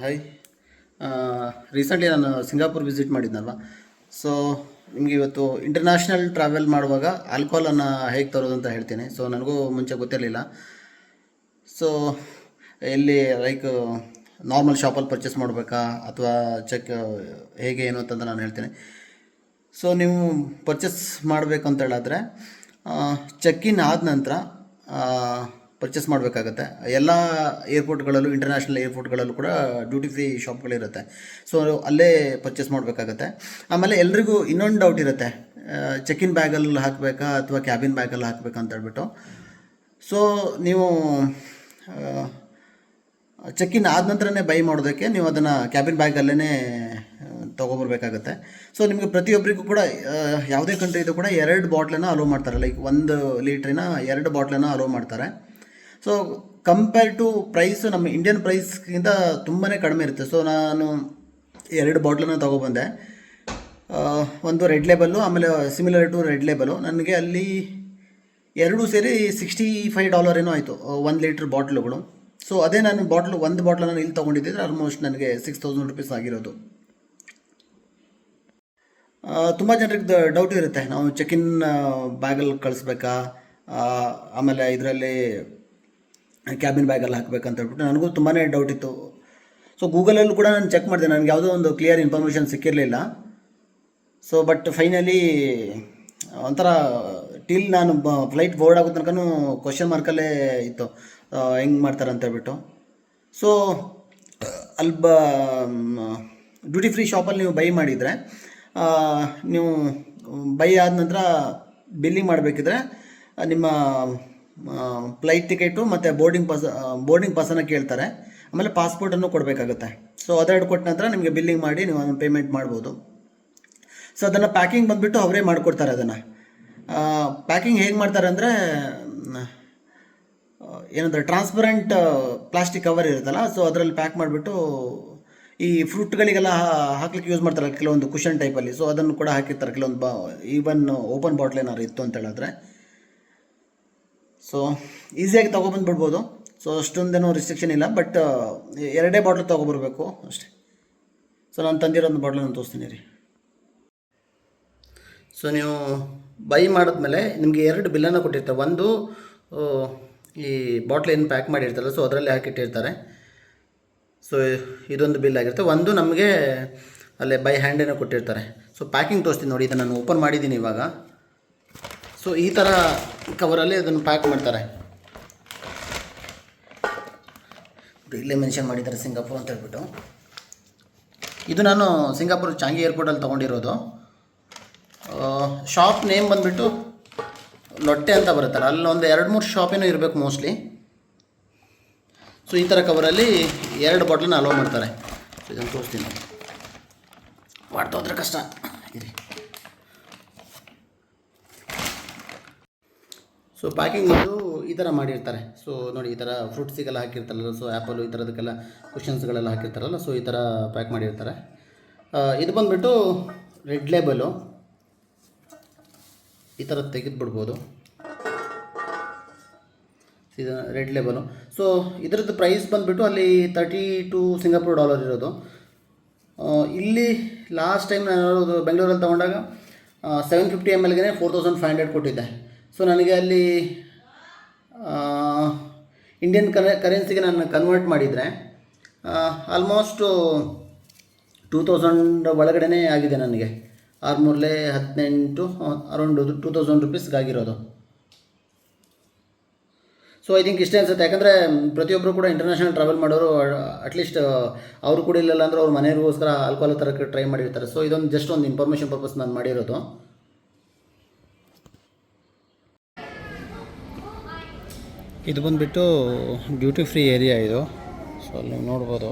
Hi. Recently ನಾನು Singapore visit ಮಾಡಿದ್ನಲ್ವ. So ನಿಮಗೆ ಇವತ್ತು ಇಂಟರ್ನ್ಯಾಷನಲ್ ಟ್ರಾವೆಲ್ ಮಾಡುವಾಗ ಆಲ್ಕೋಹಾಲನ್ನು ಹೇಗೆ ತರೋದು ಅಂತ ಹೇಳ್ತೀನಿ. ಸೊ ನನಗೂ ಮುಂಚೆ ಗೊತ್ತಿರಲಿಲ್ಲ. ಸೊ ಎಲ್ಲಿ ಲೈಕ್ ನಾರ್ಮಲ್ ಶಾಪಲ್ಲಿ ಪರ್ಚೇಸ್ ಮಾಡಬೇಕಾ ಅಥವಾ ಚೆಕ್ ಹೇಗೆ ಏನು ಅಂತಂತ ನಾನು ಹೇಳ್ತೀನಿ. ಸೊ ನೀವು ಪರ್ಚೇಸ್ ಮಾಡಬೇಕು ಅಂತ ಹೇಳಿದ್ರೆ ಚೆಕ್ ಇನ್ ಆದ ನಂತರ ಪರ್ಚೇಸ್ ಮಾಡಬೇಕಾಗತ್ತೆ. ಎಲ್ಲ ಏರ್ಪೋರ್ಟ್ಗಳಲ್ಲೂ, ಇಂಟರ್ನ್ಯಾಷನಲ್ ಏರ್ಪೋರ್ಟ್ಗಳಲ್ಲೂ ಕೂಡ ಡ್ಯೂಟಿ ಫ್ರೀ ಶಾಪ್ಗಳಿರುತ್ತೆ. ಸೊ ಅಲ್ಲೇ ಪರ್ಚೇಸ್ ಮಾಡಬೇಕಾಗತ್ತೆ. ಆಮೇಲೆ ಎಲ್ರಿಗೂ ಇನ್ನೊಂದು ಡೌಟ್ ಇರುತ್ತೆ, ಚೆಕ್ ಇನ್ ಬ್ಯಾಗಲ್ಲಿ ಹಾಕಬೇಕಾ ಅಥವಾ ಕ್ಯಾಬಿನ್ ಬ್ಯಾಗಲ್ಲಿ ಹಾಕಬೇಕಾ ಅಂತ ಹೇಳ್ಬಿಟ್ಟು. ಸೊ ನೀವು ಚೆಕ್ ಇನ್ ಆದ ನಂತರನೇ ಬೈ ಮಾಡೋದಕ್ಕೆ ನೀವು ಅದನ್ನು ಕ್ಯಾಬಿನ್ ಬ್ಯಾಗಲ್ಲೇ ತೊಗೊಬರ್ಬೇಕಾಗತ್ತೆ. ಸೊ ನಿಮಗೆ ಪ್ರತಿಯೊಬ್ಬರಿಗೂ ಕೂಡ ಯಾವುದೇ ಕಂಟ್ರಿದು ಕೂಡ 2 ಬಾಟ್ಲನ್ನು ಅಲೋ ಮಾಡ್ತಾರೆ. ಲೈಕ್ 1 ಲೀಟ್ರಿನ 2 ಬಾಟ್ಲನ್ನು ಅಲೋ ಮಾಡ್ತಾರೆ. ಸೊ ಕಂಪೇರ್ ಟು ಪ್ರೈಸು ನಮ್ಮ ಇಂಡಿಯನ್ ಪ್ರೈಸ್ಗಿಂತ ತುಂಬಾ ಕಡಿಮೆ ಇರುತ್ತೆ. ಸೊ ನಾನು 2 ಬಾಟ್ಲನ್ನು ತೊಗೊಬಂದೆ. ಒಂದು ರೆಡ್ ಲೇಬಲ್ಲು, ಆಮೇಲೆ ಸಿಮಿಲರ್ ಟು ರೆಡ್ ಲೇಬಲು. ನನಗೆ ಅಲ್ಲಿ 2 ಸೇರಿ $65 ಏನೋ ಆಯಿತು, 1 ಲೀಟ್ರ್ ಬಾಟ್ಲುಗಳು. ಸೊ ಅದೇ ನಾನು ಒಂದು ಬಾಟ್ಲನ್ನು ಇಲ್ಲಿ ತೊಗೊಂಡಿದ್ದರೆ ಆಲ್ಮೋಸ್ಟ್ ನನಗೆ $6,000 ಆಗಿರೋದು. ತುಂಬ ಜನರಿಗೆ ಡೌಟ್ ಇರುತ್ತೆ, ನಾವು ಚೆಕ್ ಇನ್ ಬ್ಯಾಗಲ್ಲಿ ಕಳಿಸ್ಬೇಕಾ, ಆಮೇಲೆ ಇದರಲ್ಲಿ ಕ್ಯಾಬಿನ್ ಬ್ಯಾಗಲ್ಲಿ ಹಾಕಬೇಕಂತ ಹೇಳ್ಬಿಟ್ಟು ನನಗೂ ತುಂಬಾ ಡೌಟ್ ಇತ್ತು. ಸೊ ಗೂಗಲಲ್ಲೂ ಕೂಡ ನಾನು ಚೆಕ್ ಮಾಡಿದೆ, ನನಗೆ ಯಾವುದೋ ಒಂದು ಕ್ಲಿಯರ್ ಇನ್ಫಾರ್ಮೇಷನ್ ಸಿಕ್ಕಿರಲಿಲ್ಲ. ಸೊ ಬಟ್ ಫೈನಲಿ ಒಂಥರ ಟಿಲ್ ನಾನು ಫ್ಲೈಟ್ ಬೋರ್ಡ್ ಆಗೋ ತನಕ ಕ್ವಶನ್ ಮಾರ್ಕಲ್ಲೇ ಇತ್ತು, ಹೆಂಗೆ ಮಾಡ್ತಾರೆ ಅಂತ ಹೇಳ್ಬಿಟ್ಟು. ಸೊ ಅಲ್ಲಿ ಡ್ಯೂಟಿ ಫ್ರೀ ಶಾಪಲ್ಲಿ ನೀವು ಬೈ ಮಾಡಿದರೆ, ನೀವು ಬೈ ಆದ ನಂತರ ಬಿಲ್ಲಿಂಗ್ ಮಾಡಬೇಕಿದ್ರೆ ನಿಮ್ಮ ಫ್ಲೈಟ್ ಟಿಕೆಟು ಮತ್ತು ಬೋರ್ಡಿಂಗ್ ಪಾಸನ್ನು ಕೇಳ್ತಾರೆ. ಆಮೇಲೆ ಪಾಸ್ಪೋರ್ಟನ್ನು ಕೊಡಬೇಕಾಗುತ್ತೆ. ಸೊ ಅದೆರಡು ಕೊಟ್ಟ ನಂತರ ನಿಮಗೆ ಬಿಲ್ಲಿಂಗ್ ಮಾಡಿ ನೀವು ಅದನ್ನು ಪೇಮೆಂಟ್ ಮಾಡ್ಬೋದು. ಸೊ ಅದನ್ನು ಪ್ಯಾಕಿಂಗ್ ಬಂದುಬಿಟ್ಟು ಅವರೇ ಮಾಡಿಕೊಡ್ತಾರೆ. ಅದನ್ನು ಪ್ಯಾಕಿಂಗ್ ಹೇಗೆ ಮಾಡ್ತಾರೆ ಅಂದರೆ, ಏನಂದರೆ ಟ್ರಾನ್ಸ್ಪರೆಂಟ್ ಪ್ಲಾಸ್ಟಿಕ್ ಕವರ್ ಇರುತ್ತಲ್ಲ, ಸೊ ಅದರಲ್ಲಿ ಪ್ಯಾಕ್ ಮಾಡಿಬಿಟ್ಟು ಈ ಫ್ರೂಟ್ಗಳಿಗೆಲ್ಲ ಹಾಕ್ಲಿಕ್ಕೆ ಯೂಸ್ ಮಾಡ್ತಾರೆ ಕೆಲವೊಂದು ಕುಷನ್ ಟೈಪಲ್ಲಿ. ಸೊ ಅದನ್ನು ಕೂಡ ಹಾಕಿರ್ತಾರೆ ಕೆಲವೊಂದು ಈವನ್ ಓಪನ್ ಬಾಟ್ಲ್ ಏನಾದ್ರು ಇತ್ತು ಅಂತ ಹೇಳಿದ್ರೆ. ಸೊ ಈಸಿಯಾಗಿ ತೊಗೊಬಂದುಬಿಡ್ಬೋದು. ಸೊ ಅಷ್ಟೊಂದೇನೋ ರಿಸ್ಟ್ರಿಕ್ಷನ್ ಇಲ್ಲ, ಬಟ್ 2 ಬಾಟ್ಲ್ ತೊಗೊಬರ್ಬೇಕು ಅಷ್ಟೇ. ಸೊ ನಾನು ತಂದಿರೋದು ಬಾಟ್ಲನ್ನು ತೋರಿಸ್ತೀನಿ ರೀ. ಸೊ ನೀವು ಬೈ ಮಾಡಿದ್ಮೇಲೆ ನಿಮಗೆ 2 ಬಿಲ್ಲನ್ನು ಕೊಟ್ಟಿರ್ತಾರೆ. ಒಂದು ಈ ಬಾಟ್ಲ್ ಏನು ಪ್ಯಾಕ್ ಮಾಡಿರ್ತಾರಲ್ಲ, ಸೊ ಅದರಲ್ಲಿ ಹಾಕಿಟ್ಟಿರ್ತಾರೆ. ಸೊ ಇದೊಂದು ಬಿಲ್ ಆಗಿರುತ್ತೆ. ಒಂದು ನಮಗೆ ಅಲ್ಲೇ ಬೈ ಹ್ಯಾಂಡೇನೋ ಕೊಟ್ಟಿರ್ತಾರೆ. ಸೊ ಪ್ಯಾಕಿಂಗ್ ತೋರಿಸ್ತೀನಿ ನೋಡಿ, ಇದನ್ನು ನಾನು ಓಪನ್ ಮಾಡಿದ್ದೀನಿ ಇವಾಗ. ಸೊ ಈ ಥರ ಕವರಲ್ಲಿ ಅದನ್ನು ಪ್ಯಾಕ್ ಮಾಡ್ತಾರೆ. ಇಲ್ಲೇ ಮೆನ್ಷನ್ ಮಾಡಿದ್ದಾರೆ ಸಿಂಗಾಪುರ್ ಅಂತ ಹೇಳ್ಬಿಟ್ಟು. ಇದು ನಾನು ಸಿಂಗಾಪುರ್ ಚಾಂಗಿ ಏರ್ಪೋರ್ಟಲ್ಲಿ ತೊಗೊಂಡಿರೋದು. ಶಾಪ್ ನೇಮ್ ಬಂದುಬಿಟ್ಟು ಲೊಟ್ಟೆ ಅಂತ ಬರುತ್ತಲ್ಲ, ಅಲ್ಲಿ ಒಂದು 2-3 ಶಾಪೇನೋ ಇರಬೇಕು ಮೋಸ್ಟ್ಲಿ. ಸೊ ಈ ಥರ ಕವರಲ್ಲಿ 2 ಬಾಟ್ಲನ್ನ ಅಲೋ ಮಾಡ್ತಾರೆ. ಸೊ ಇದನ್ನು ತೋರಿಸ್ತೀನಿ, ಮಾಡ್ತಾ ಹೋದ್ರೆ ಕಷ್ಟ ಇರಿ. ಸೊ ಪ್ಯಾಕಿಂಗ್ ಬಂದು ಈ ಥರ ಮಾಡಿರ್ತಾರೆ. ಸೊ ನೋಡಿ, ಈ ಥರ ಫ್ರೂಟ್ಸಿಗೆಲ್ಲ ಹಾಕಿರ್ತಾರಲ್ಲ, ಸೊ ಆ್ಯಪಲು ಈ ಥರದಕ್ಕೆಲ್ಲ ಕುಷನ್ಸ್ಗಳೆಲ್ಲ ಹಾಕಿರ್ತಾರಲ್ಲ, ಸೊ ಈ ಥರ ಪ್ಯಾಕ್ ಮಾಡಿರ್ತಾರೆ. ಇದು ಬಂದುಬಿಟ್ಟು ರೆಡ್ ಲೇಬಲು, ಈ ಥರ ತೆಗೆದುಬಿಡ್ಬೋದು. ಇದು ರೆಡ್ ಲೇಬಲು. ಸೊ ಇದರದ್ದು ಪ್ರೈಸ್ ಬಂದುಬಿಟ್ಟು ಅಲ್ಲಿ $32 ಸಿಂಗಾಪುರ್ ಇರೋದು. ಇಲ್ಲಿ ಲಾಸ್ಟ್ ಟೈಮ್ ನಾನು ಬೆಂಗಳೂರಲ್ಲಿ ತೊಗೊಂಡಾಗ 750 ml 4500 ಕೊಟ್ಟಿದ್ದೆ. ಸೊ ನನಗೆ ಅಲ್ಲಿ ಇಂಡಿಯನ್ ಕರೆನ್ಸಿಗೆ ನಾನು ಕನ್ವರ್ಟ್ ಮಾಡಿದರೆ ಆಲ್ಮೋಸ್ಟು 2000 ಒಳಗಡೆ ಆಗಿದೆ ನನಗೆ. 6×18 ಅರೌಂಡ್ $2000 ಆಗಿರೋದು. ಸೊ ಐ ಥಿಂಕ್ ಇಷ್ಟೇ ಅನಿಸುತ್ತೆ. ಯಾಕಂದರೆ ಪ್ರತಿಯೊಬ್ಬರು ಕೂಡ ಇಂಟರ್ನ್ಯಾಷನಲ್ ಟ್ರಾವೆಲ್ ಮಾಡೋರು ಅಟ್ಲೀಸ್ಟ್ ಅವರು ಕೂಡ ಇಲ್ಲ ಅಂದರೆ ಅವ್ರ ಮನೆಯವರಿಗೋಸ್ಕರ ಆಲ್ಕೋಹಾಲ್ ತರಕ್ಕೆ ಟ್ರೈ ಮಾಡಿರ್ತಾರೆ. ಸೊ ಇದೊಂದು ಜಸ್ಟ್ ಒಂದು ಇನ್ಫಾರ್ಮೇಷನ್ ಪರ್ಪಸ್ ನಾನು ಮಾಡಿರೋದು. ಇದು ಬಂದುಬಿಟ್ಟು ಡ್ಯೂಟಿ ಫ್ರೀ ಏರಿಯಾ ಇದು. ಸೊ ಅಲ್ಲಿ ನೀವು ನೋಡ್ಬೋದು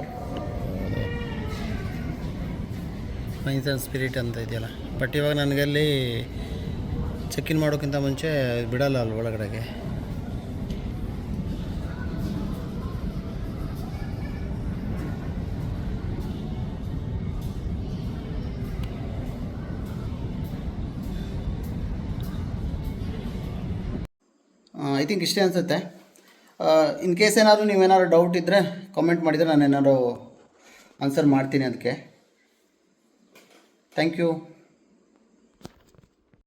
ಮೈನ್ಸ್ ಆ್ಯಂಡ್ ಸ್ಪಿರಿಟ್ ಅಂತ ಇದೆಯಲ್ಲ. ಬಟ್ ಇವಾಗ ನನಗಲ್ಲಿ ಚೆಕ್ ಇನ್ ಮಾಡೋಕ್ಕಿಂತ ಮುಂಚೆ ಬಿಡಲ್ಲ ಅಲ್ಲಿ ಒಳಗಡೆಗೆ. ಐ ಥಿಂಕ್ ಇಷ್ಟೇ ಅನಿಸುತ್ತೆ. ಇನ್ ಕೇಸ್ ಏನಾದರೂ ನೀವೇನಾದ್ರು ಡೌಟ್ ಇದ್ದರೆ ಕಾಮೆಂಟ್ ಮಾಡಿದರೆ ನಾನು ಏನಾದ್ರು ಆನ್ಸರ್ ಮಾಡ್ತೀನಿ ಅದಕ್ಕೆ. Thank you.